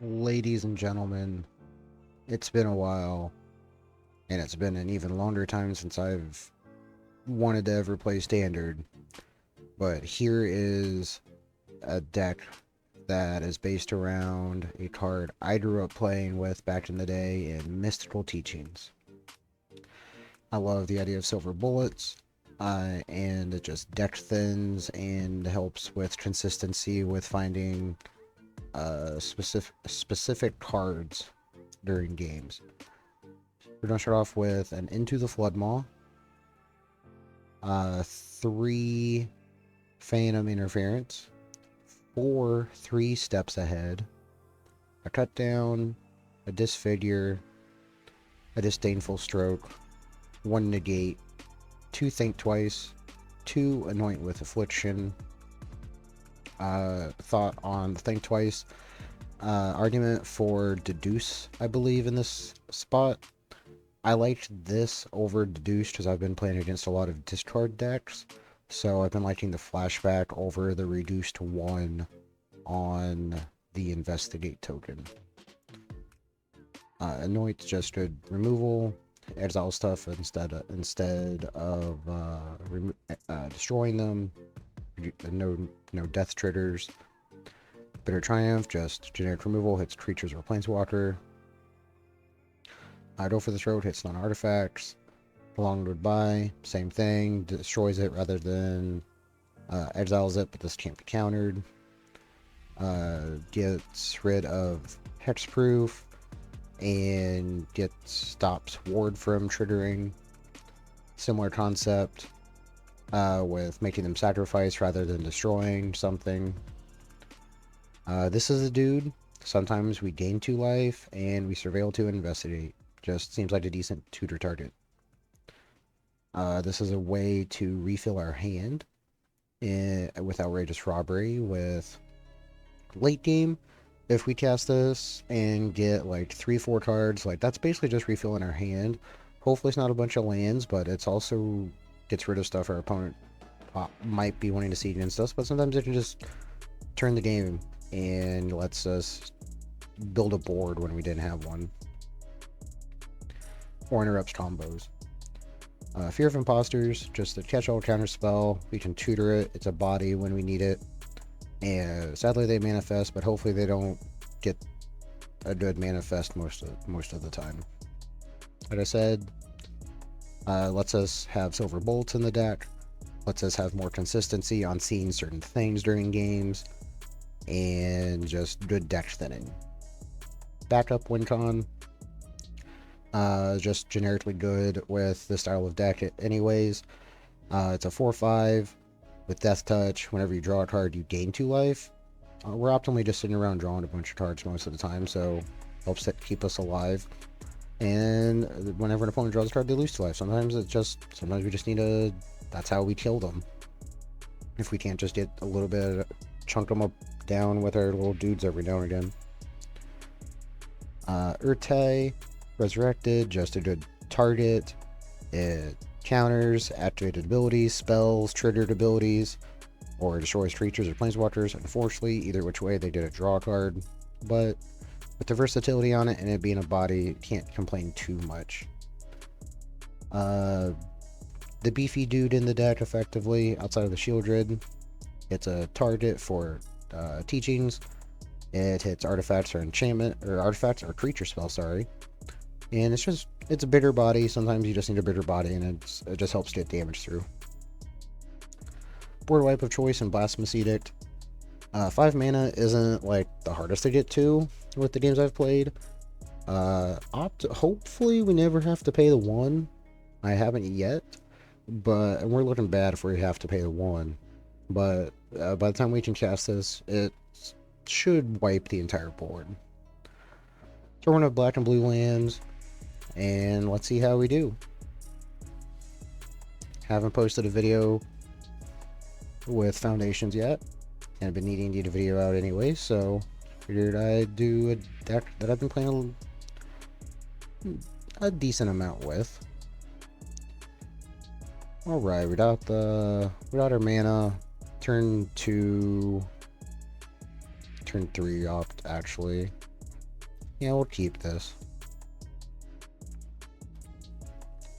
Ladies and gentlemen, it's been a while, and it's been an even longer time since I've wanted to ever play Standard. But here is a deck that is based around a card I grew up playing with back in the day in Mystical Teachings. I love the idea of silver bullets, and it just deck thins and helps with consistency with finding specific cards during games. We're going to start off with an Into the Flood Maw, 3 Phantom Interference, 4 3 Steps Ahead, a Cut Down, a Disfigure, a Disdainful Stroke, 1 Negate, 2 Think Twice, 2 Anoint with Affliction. Thought on Think Twice. Argument for Deduce, I believe, in this spot. I liked this over Deduce because I've been playing against a lot of discard decks. So I've been liking the flashback over the reduced 1 on the Investigate token. Anoint's just good removal, exile stuff instead of destroying them. No death triggers. Bitter Triumph, just generic removal, hits creatures or planeswalker. Go for the throat, hits non-artifacts. Long Goodbye, same thing, destroys it rather than exiles it, but this can't be countered. Gets rid of Hexproof and stops Ward from triggering. Similar concept with making them sacrifice rather than destroying something. This is a dude. Sometimes we gain 2 life and we surveil to investigate. Just seems like a decent tutor target. This is a way to refill our hand with Outrageous Robbery with late game. If we cast this and get like 3-4 cards, like that's basically just refilling our hand. Hopefully it's not a bunch of lands, but it's also gets rid of stuff our opponent might be wanting to see against us. But sometimes it can just turn the game and lets us build a board when we didn't have one. Or interrupts combos. Fear of Impostors, just a catch-all counterspell. We can tutor it. It's a body when we need it. And sadly they manifest, but hopefully they don't get a good manifest most of the time. Like I said, lets us have silver bolts in the deck. Lets us have more consistency on seeing certain things during games. And just good deck thinning. Backup win con. Just generically good with this style of deck anyways. It's a 4/5 with Death Touch. Whenever you draw a card, you gain 2 life. We're optimally just sitting around drawing a bunch of cards most of the time, so helps keep us alive. And whenever an opponent draws a card, they lose 2 life. Sometimes we just need to. That's how we kill them. If we can't just get a little bit, chunk them up down with our little dudes every now and again. Ertai Resurrected, just a good target. It counters activated abilities, spells, triggered abilities, or destroys creatures or planeswalkers. Unfortunately, either which way, they did a draw card. But with the versatility on it and it being a body, can't complain too much. The beefy dude in the deck, effectively, outside of the Sheoldred, it's a target for teachings. It hits artifacts or creature spells, sorry. And it's a bigger body. Sometimes you just need a bigger body, and it just helps get damage through. Board wipe of choice and Blasphemous Edict. 5 mana isn't like the hardest to get to with the games I've played. Hopefully we never have to pay the 1. I haven't yet, but we're looking bad if we have to pay the 1. But by the time we can cast this, it should wipe the entire board. So we're gonna have black and blue lands, and let's see how we do. Haven't posted a video with foundations yet, and I've been needing to get a video out anyway, so figured I'd do a deck that I've been playing a decent amount with. Alright, without our mana, turn 3 opt actually. Yeah, we'll keep this.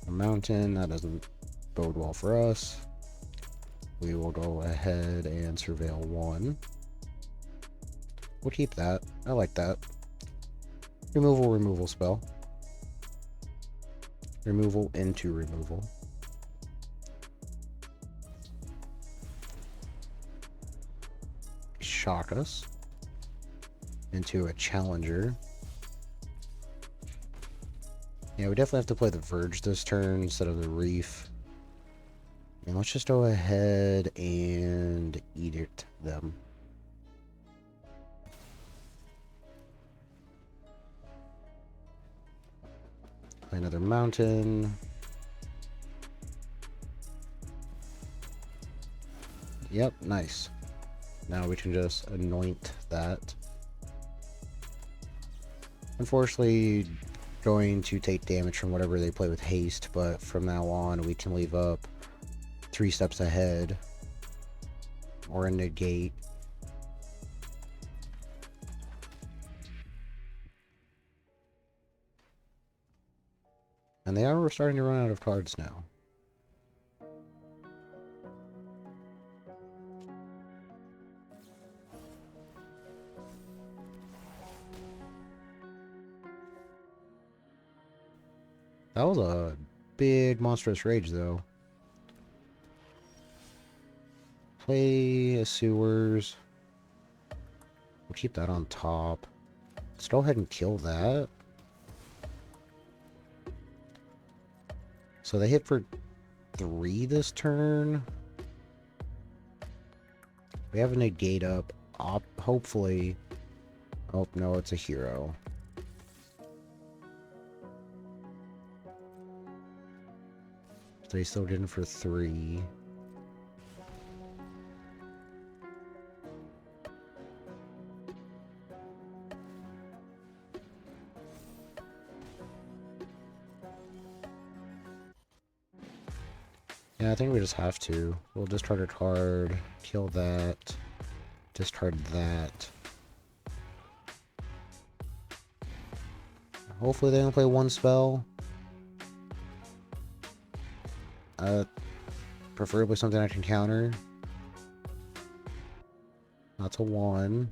A mountain, that doesn't bode well for us. We will go ahead and surveil 1. We'll keep that. I like that. Removal spell. Removal into removal. Shock us into a challenger. Yeah, we definitely have to play the Verge this turn instead of the Reef. And let's just go ahead and Edict them. Play another mountain. Yep, nice. Now we can just anoint that. Unfortunately, going to take damage from whatever they play with haste, but from now on we can leave up 3 steps ahead or a negate. And they are starting to run out of cards now. That was a big monstrous rage, though. Play a Sewers. We'll keep that on top. Let's go ahead and kill that. So they hit for 3 this turn. We have a negate up. Hopefully. Oh, no, it's a hero. So he's still getting for 3. Yeah, I think we just have to. We'll discard a card, kill that, discard that. Hopefully they don't play 1 spell. Preferably something I can counter. That's a 1.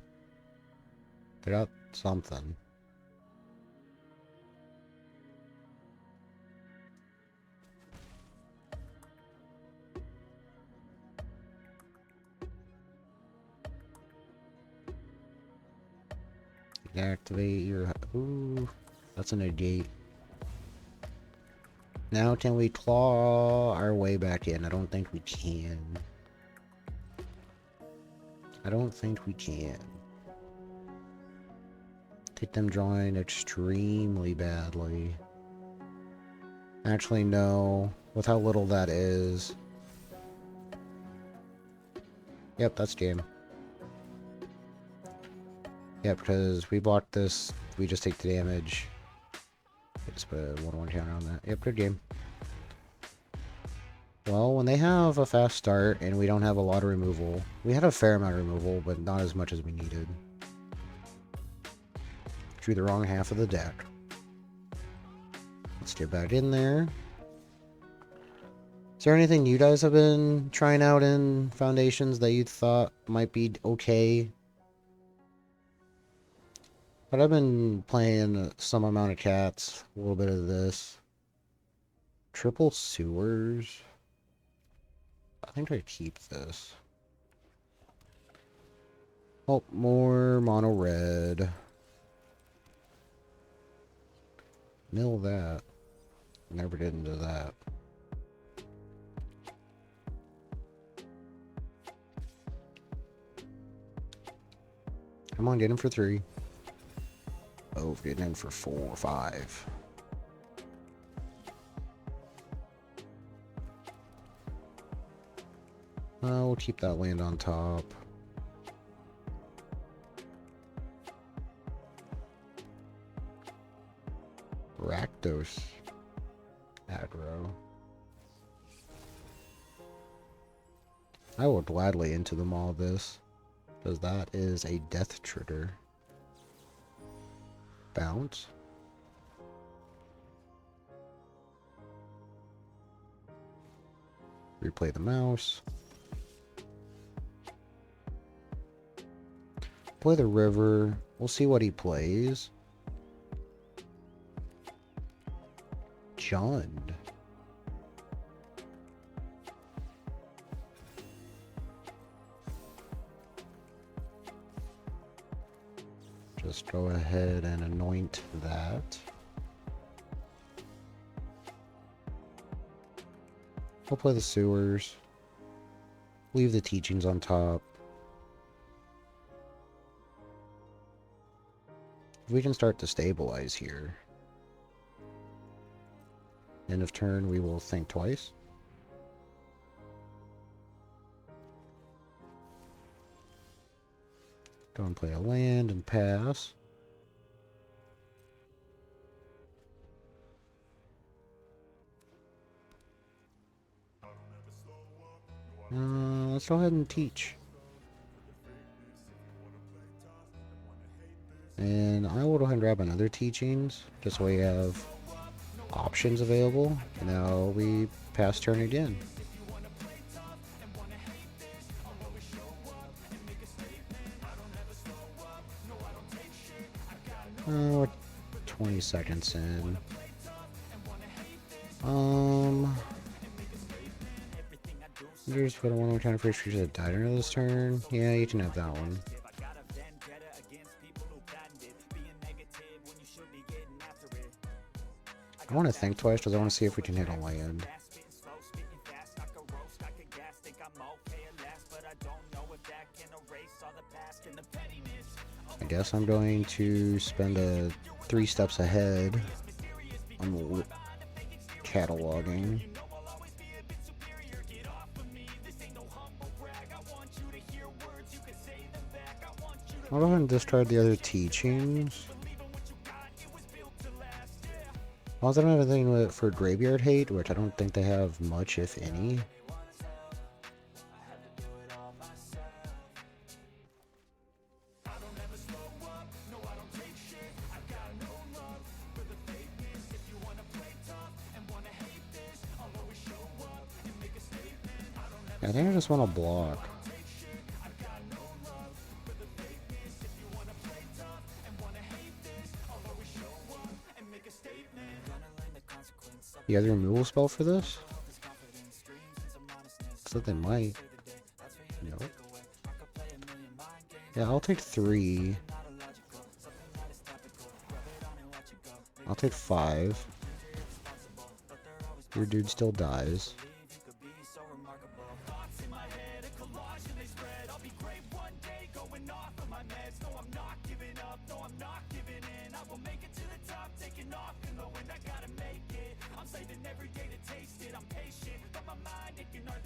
They got something. Activate your... Ooh, that's a negate. Now can we claw our way back in? I don't think we can. I don't think we can. Take them drawing extremely badly. Actually, no. With how little that is. Yep, that's game. Yeah, because we blocked this, we just take the damage. Just put a 1-1 counter on that. Yep, good game. Well, when they have a fast start and we don't have a lot of removal, we had a fair amount of removal, but not as much as we needed. Drew the wrong half of the deck. Let's get back in there. Is there anything you guys have been trying out in Foundations that you thought might be okay? But I've been playing some amount of cats, a little bit of this. Triple Sewers. I think I keep this. Oh, more mono red. Mill that. Never get into that. Come on, get him for 3. Oh, getting in for 4 or 5. We'll keep that land on top. Rakdos. Aggro. I will gladly into the maw this, because that is a death trigger. Bounce. Replay the mouse. Play the river. We'll see what he plays. Jund. Just go ahead and anoint that. We'll play the sewers. Leave the teachings on top. We can start to stabilize here. End of turn, we will think twice. Go and play a land and pass. Let's go ahead and teach. And I will go ahead and grab another teachings, just so we have options available. Now we pass turn again. We're 20 seconds in. Just put one more time for each creature that died under this turn. Yeah, you can have that one. I want to think twice because I want to see if we can hit a land. I guess I'm going to spend a 3 steps ahead on cataloging. I'll go ahead and discard the other teachings. Also, I don't have anything for Graveyard Hate, which I don't think they have much, if any. I think I just want to block. You have the removal spell for this? So they might. Nope. Yeah, I'll take 3. I'll take 5. Your dude still dies.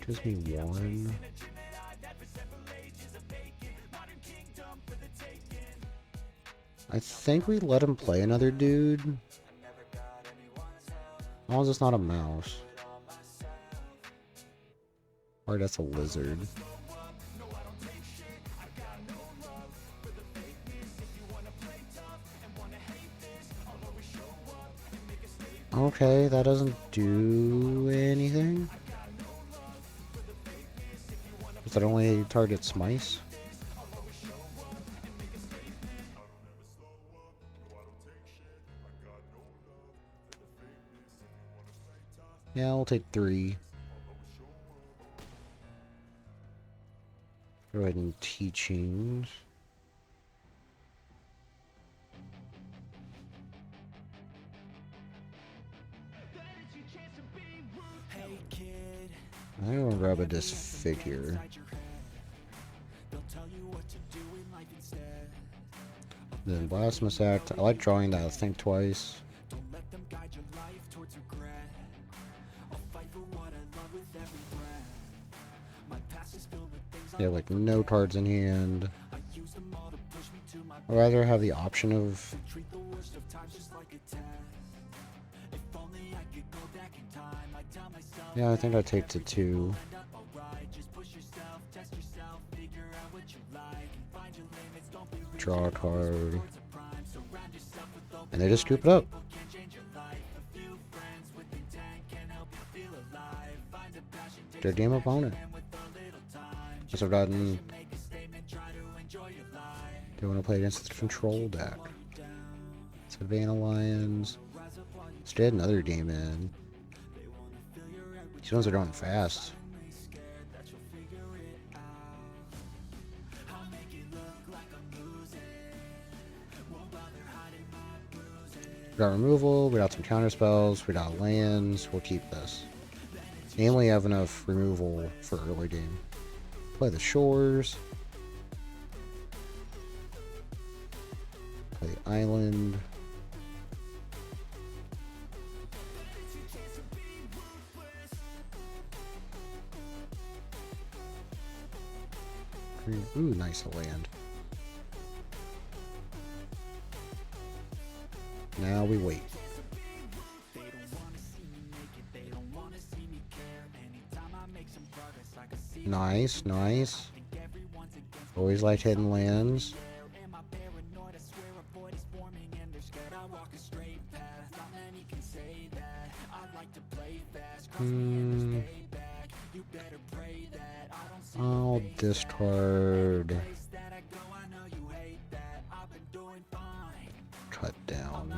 Gives me 1. I think we let him play another dude. As long as it's not a mouse. Or that's a lizard. Okay, that doesn't do anything. Does that only target mice? Yeah, I'll take 3. Go ahead and teachings. I think I'm gonna grab a Disfigure. Then Blasphemous Act. I like drawing that think twice. Yeah, like no cards in hand. I'd rather have the option of... Yeah, I think I'd take the 2. Draw a card. And they just scoop it up. Their game opponent. So I've gotten. They want to play against the control deck. Savannah Lions. Just add another game in. These ones are going fast. We got removal, we got some counterspells, we got lands, we'll keep this. Namely, have enough removal for early game. Play the shores. Play the island. Ooh, nice land. Now we wait. Nice, nice. Always like hidden lands. I'll discard. Cut down.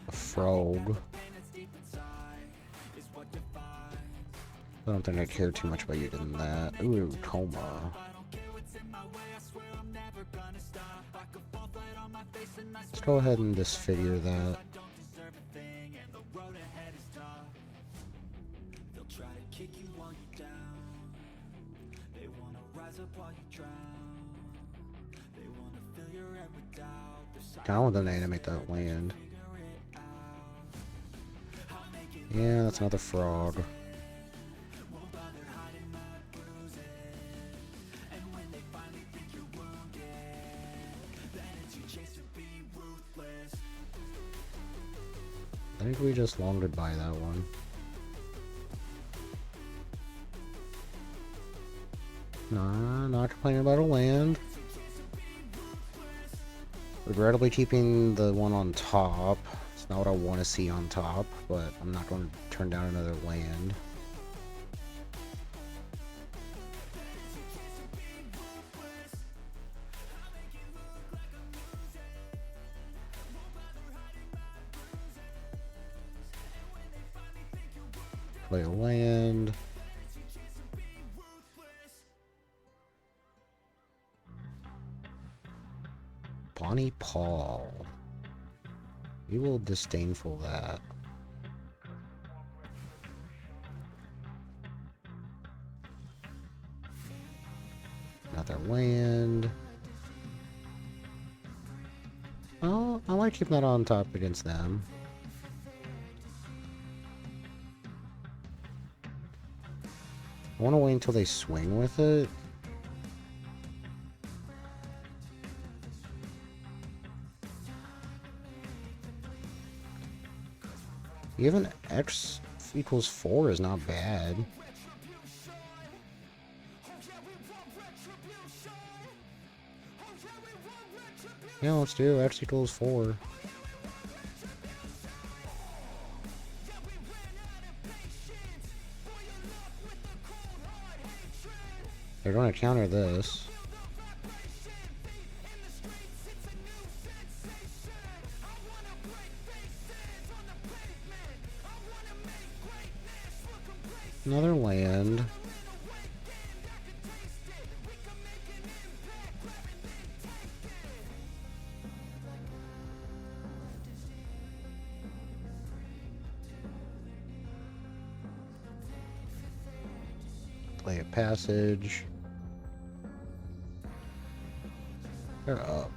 A frog. I don't think I care too much about you than that. Ooh, coma. Let's go ahead and disfigure that. I want them to animate that land. Yeah, that's another frog. I think we just long goodbye that one. Nah, not complaining about a land. Regrettably keeping the one on top. It's not what I want to see on top, but I'm not going to turn down another land. Play a land. Bonnie Paul. We will disdainful that. Another land. Oh, I like keeping that on top against them. I want to wait until they swing with it. Even X equals 4 is not bad. Yeah, let's do X equals 4. They're going to counter this. Another land. Play a passage. They're up.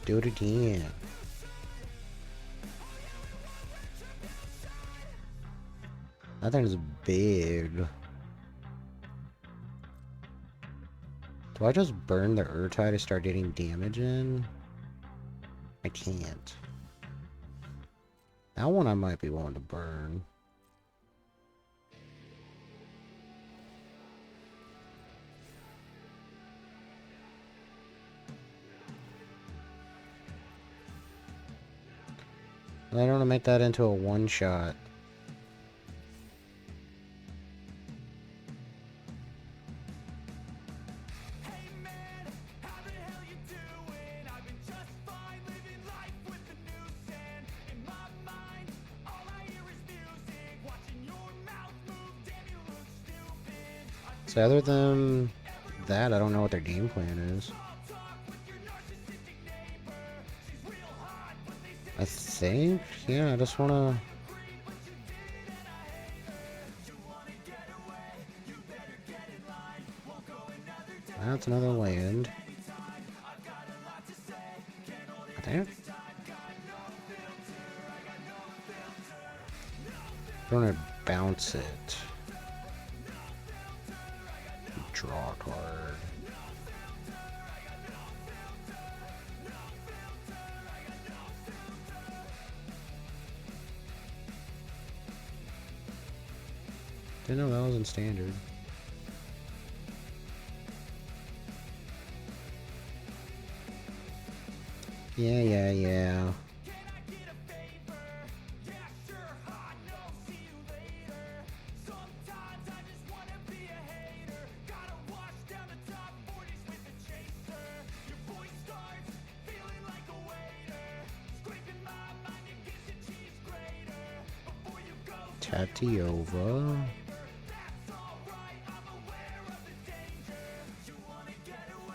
Do it again. That thing's big. Do I just burn the Ertai to start getting damage in? I can't. That one I might be willing to burn. I don't want to make that into a one-shot. So other than that, I don't know what their game plan is. I think, yeah, I just wanna... That's another land. I think. I'm gonna bounce it. Draw a card. Didn't know that was in standard. Yeah. Tatiova.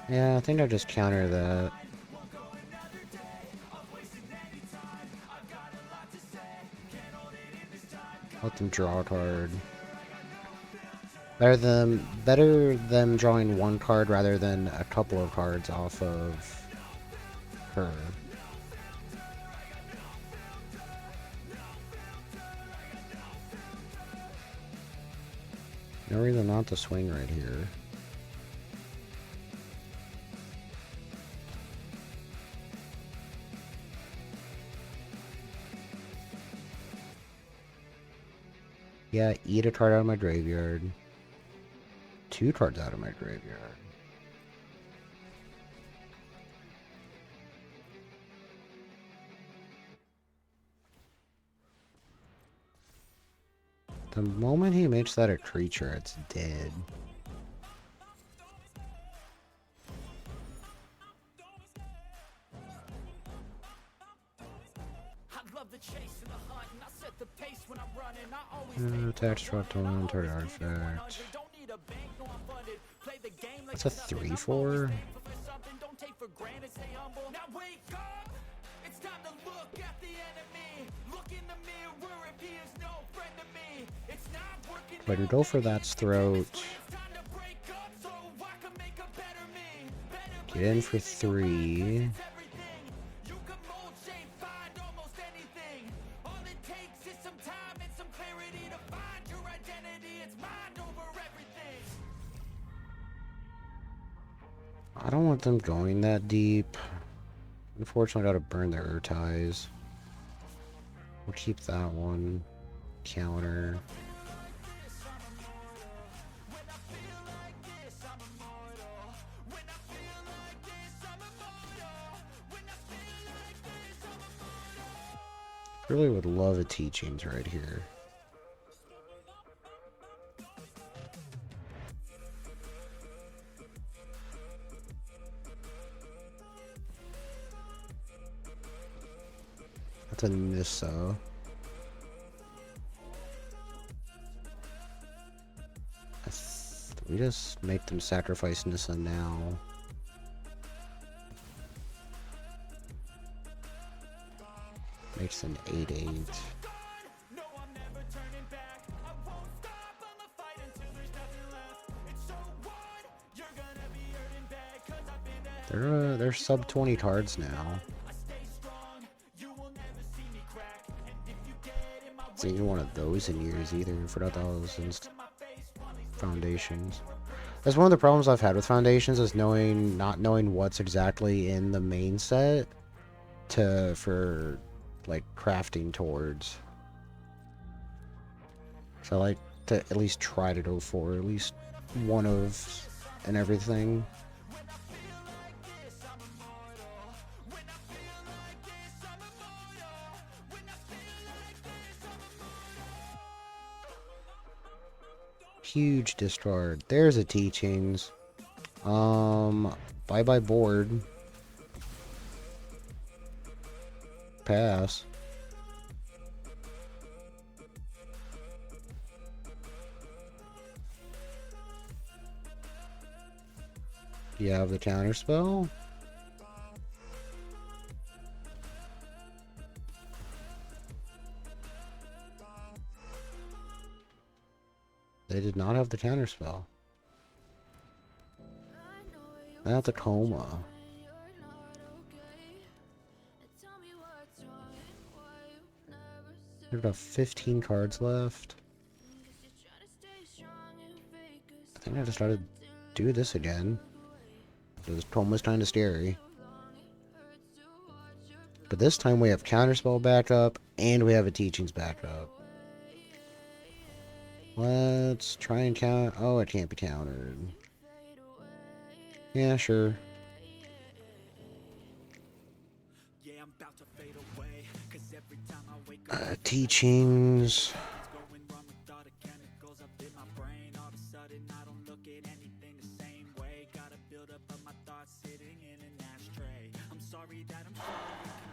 Yeah, I think I'll just counter that. Let them draw a card. Better them drawing one card rather than a couple of cards off of her. No reason not to swing right here. Yeah, eat a card out of my graveyard. 2 cards out of my graveyard. The moment he makes that a creature, it's dead. Attack, struck to one, target artifact. That's a 3/4. If I can go for that's throat. Get in for 3. I don't want them going that deep. Unfortunately, I gotta burn their Ertais. We'll keep that one. Counter. Really would love a teachings right here. That's a Nissa. We just make them sacrifice Nissa now. Makes an 8/8. They're sub 20 cards now. seen one of those in years either. I forgot that was since Foundations. That's one of the problems I've had with Foundations is not knowing what's exactly in the main set for like crafting towards. So I like to at least try to go for at least one of and everything. Huge discard. There's a Teachings. Bye-bye board. Pass. Do you have the counterspell? They did not have the counterspell. That's a coma. There's about 15 cards left. I think I just started to do this again. This coma's kind of scary. But this time we have counterspell backup and we have a teachings backup. Let's try and count. Oh, it can't be countered. Yeah, sure. Teachings.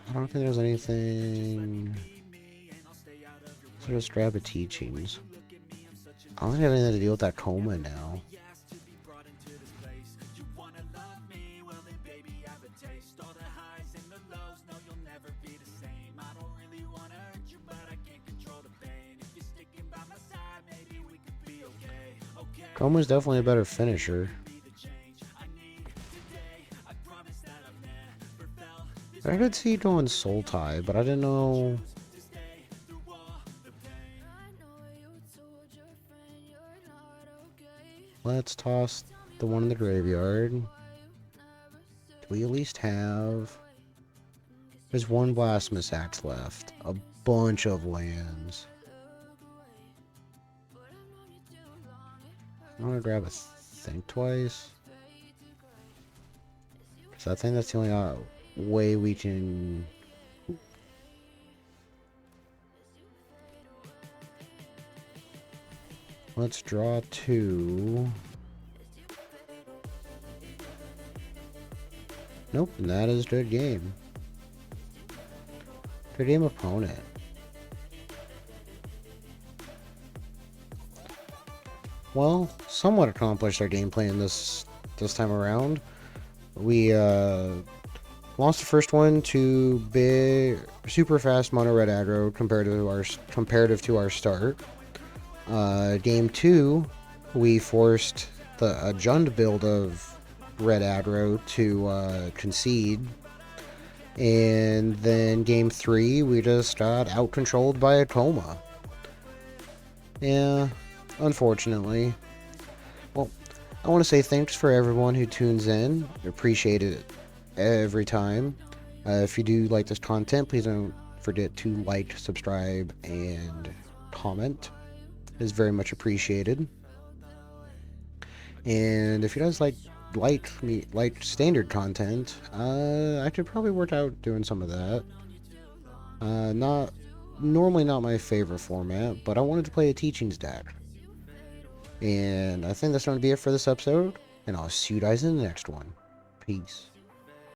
I don't think there's anything. So just grab a teachings. I don't have anything to deal with that coma now. Coma's definitely a better finisher. I could see going Soul Tie, but I didn't know. Let's toss the one in the graveyard. Do we at least have... There's one Blasphemous Axe left. A bunch of lands. I want to grab a Think Twice. So I think that's the only way we can... Let's draw two. Nope, and that is good game. Good game opponent. Well, somewhat accomplished our game plan this time around. We lost the first one to big, super fast mono red aggro comparative to our start. Game 2, we forced a Jund build of red aggro to concede. And then game 3, we just got out-controlled by a coma. Yeah, unfortunately. Well, I want to say thanks for everyone who tunes in. I appreciate it every time. If you do like this content, please don't forget to like, subscribe, and comment. It is very much appreciated. And if you guys like standard content, I could probably work out doing some of that. Normally not my favorite format, but I wanted to play a teachings deck. And I think that's going to be it for this episode, and I'll see you guys in the next one. Peace.